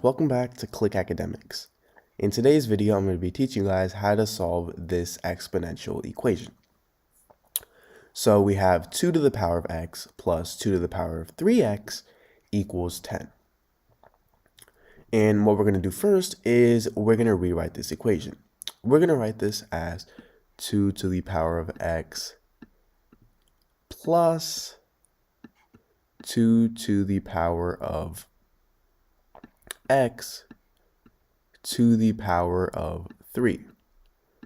Welcome back to Click Academics. In today's video, I'm going to be teaching you guys how to solve this exponential equation. So we have 2 to the power of x plus 2 to the power of 3x equals 10. And what we're going to do first is we're going to rewrite this equation. We're going to write this as 2 to the power of x plus 2 to the power of x to the power of 3.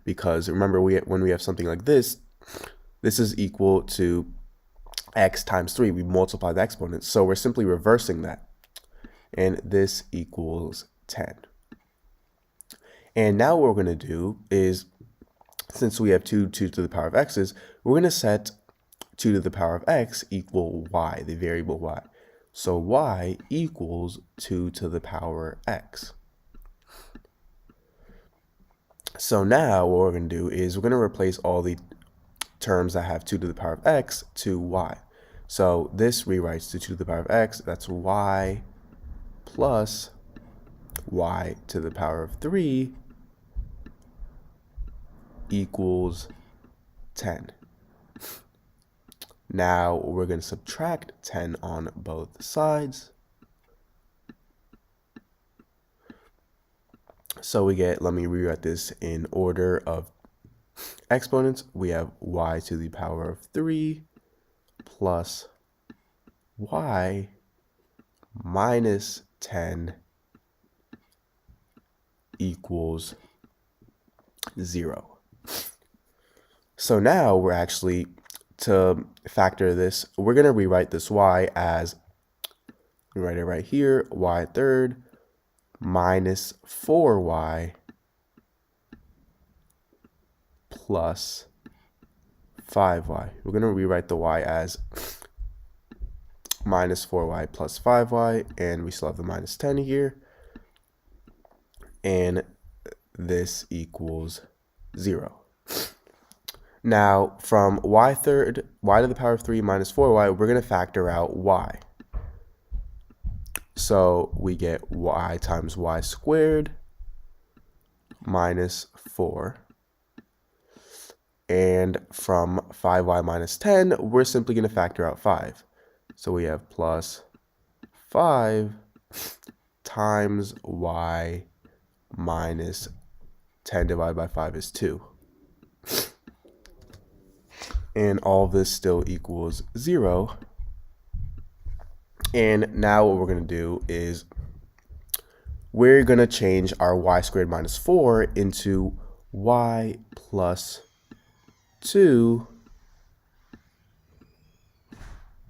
Because remember, when we have something like this is equal to x times 3. We multiply the exponents, so we're simply reversing that. And this equals 10. And now what we're going to do is, since we have 2 to the power of x's, we're going to set 2 to the power of x equal y, the variable y. So y equals 2 to the power x. So now what we're going to do is we're going to replace all the terms that have 2 to the power of x to y. So this rewrites to 2 to the power of x, that's y plus y to the power of 3 equals 10. Now we're going to subtract 10 on both sides. So we get, let me rewrite this in order of exponents. We have y to the power of 3 plus y minus 10 equals 0. So now we're actually, to factor this, we're going to rewrite this y as, write it right here, y third minus 4y plus 5y. We're going to rewrite the y as minus 4y plus 5y, and we still have the minus 10 here, and this equals 0. Now, from y to the power of 3 minus 4y, we're going to factor out y. So we get y times y squared minus 4. And from 5y minus 10, we're simply going to factor out 5. So we have plus 5 times y minus 10 divided by 5 is 2. And all this still equals 0. And now what we're going to do is we're going to change our y squared minus 4 into y plus 2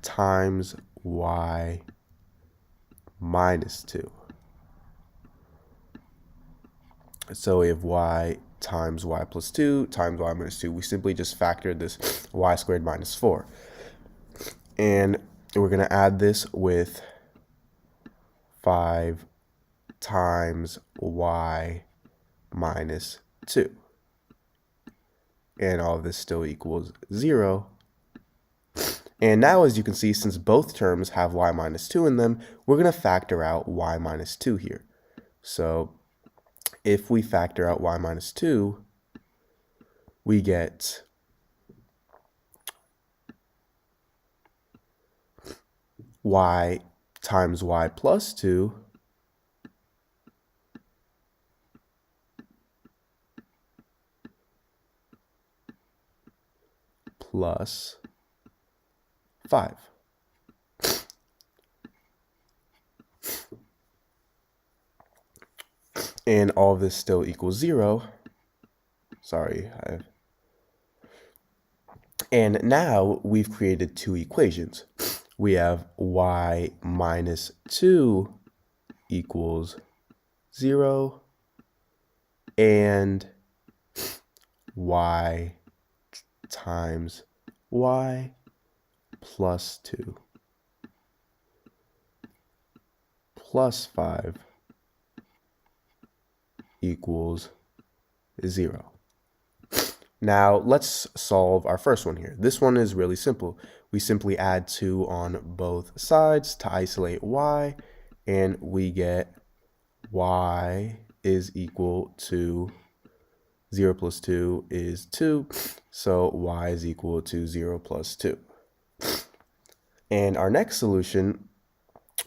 times y minus 2. So we have y times y plus 2 times y minus 2. We simply just factored this y squared minus 4. And we're going to add this with 5 times y minus 2. And all of this still equals 0. And now, as you can see, since both terms have y minus 2 in them, we're going to factor out y minus 2 here. So if we factor out y minus 2, we get y times y plus 2 plus 5. And all of this still equals 0. Sorry. And now we've created two equations. We have y minus 2 equals 0 and y times y plus 2 plus 5 equals 0. Now let's solve our first one here. This one is really simple. We simply add 2 on both sides to isolate y, and we get y is equal to 0 plus 2 is 2, so y is equal to 0 plus 2. And our next solution,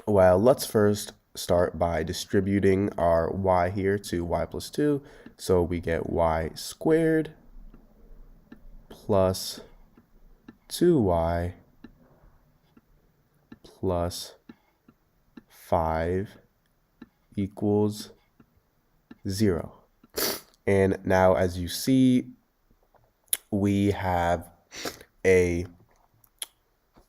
well, let's first start by distributing our y here to y plus 2. So we get y squared plus 2y plus 5 equals 0. And now, as you see, we have a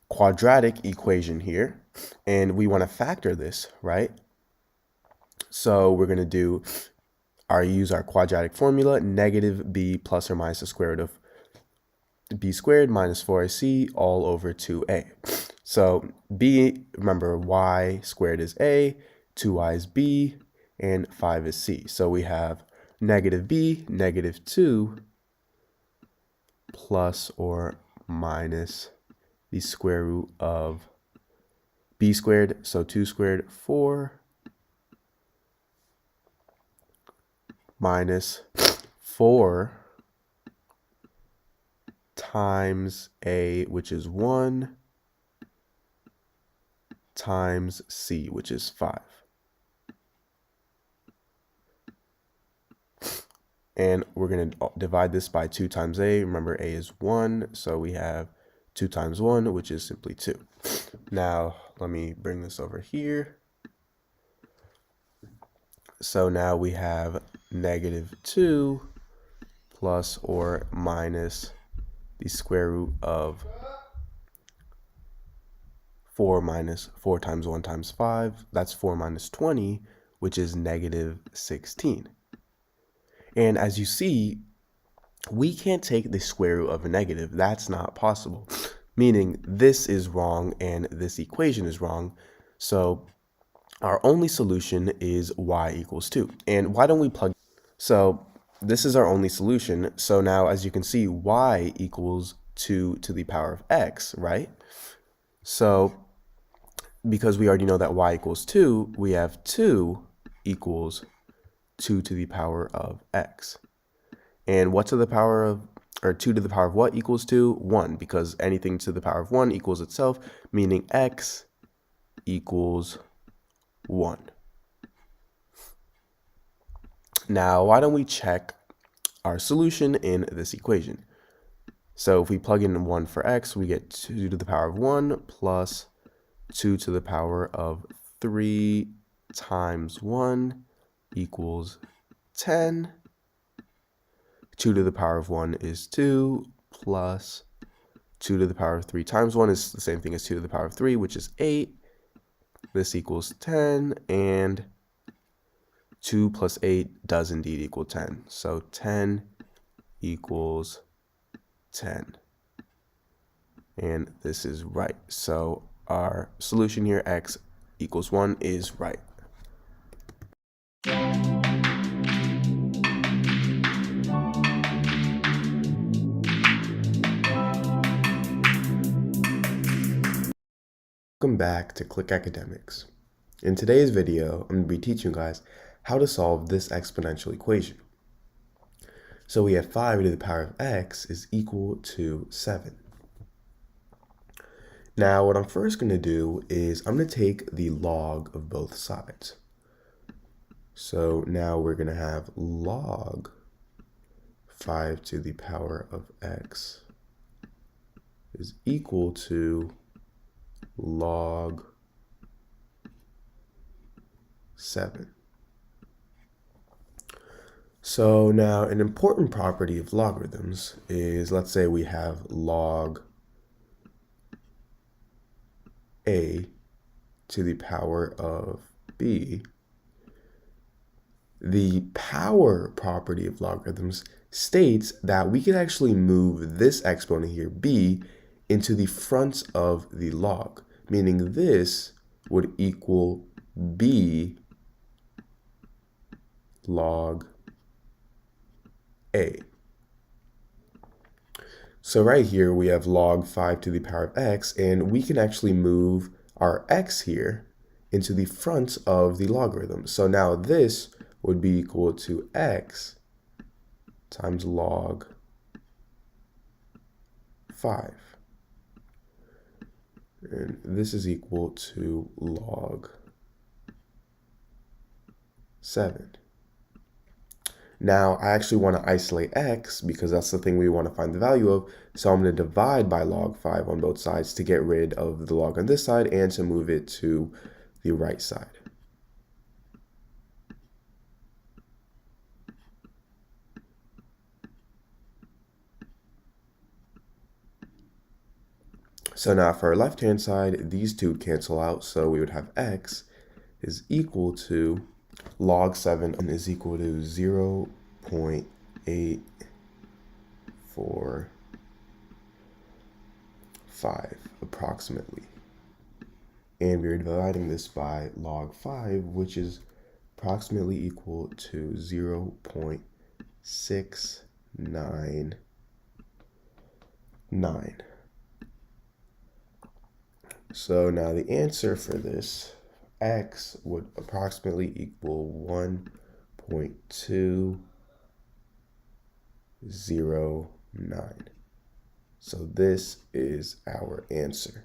quadratic equation here, and we want to factor this, right? So we're going to use our quadratic formula, negative b plus or minus the square root of b squared minus 4ac all over 2a. So b, remember, y squared is a, 2y is b, and 5 is c. So we have negative b, negative 2, plus or minus the square root of b squared, so 2 squared, 4, minus 4 times a, which is 1, times c, which is 5. And we're going to divide this by 2 times a. Remember, a is 1, so we have 2 times 1, which is simply 2. Now, let me bring this over here. So now we have negative 2 plus or minus the square root of 4 minus 4 times 1 times 5. That's 4 minus 20, which is negative 16. And as you see, we can't take the square root of a negative. That's not possible. Meaning this is wrong and this equation is wrong. So our only solution is y equals 2. And why don't we plug? So this is our only solution. So now, as you can see, y equals 2 to the power of x, right? So because we already know that y equals 2, we have 2 equals 2 to the power of x. And what to the power of, or 2 to the power of what equals 2? 1, because anything to the power of 1 equals itself, meaning x equals 1. Now, why don't we check our solution in this equation? So if we plug in 1 for x, we get 2 to the power of 1 plus 2 to the power of 3 times 1 equals 10. 2 to the power of 1 is 2, plus 2 to the power of 3 times 1 is the same thing as 2 to the power of 3, which is 8. This equals 10, and 2 plus 8 does indeed equal 10. So 10 equals 10. And this is right. So our solution here, x equals 1, is right. Welcome back to Click Academics. In today's video, I'm going to be teaching you guys how to solve this exponential equation. So we have 5 to the power of x is equal to 7. Now what I'm first going to do is I'm going to take the log of both sides. So now we're going to have log 5 to the power of x is equal to log 7. So now an important property of logarithms is, let's say we have log a to the power of b. The power property of logarithms states that we can actually move this exponent here, b, into the front of the log, meaning this would equal b log a. So right here we have log 5 to the power of x, and we can actually move our x here into the front of the logarithm. So now this would be equal to x times log 5. And this is equal to log 7. Now, I actually want to isolate x because that's the thing we want to find the value of. So I'm going to divide by log 5 on both sides to get rid of the log on this side and to move it to the right side. So now for our left-hand side, these two would cancel out. So we would have x is equal to log 7 is equal to 0.845 approximately. And we're dividing this by log 5, which is approximately equal to 0.699. So now the answer for this, x would approximately equal 1.209. So this is our answer.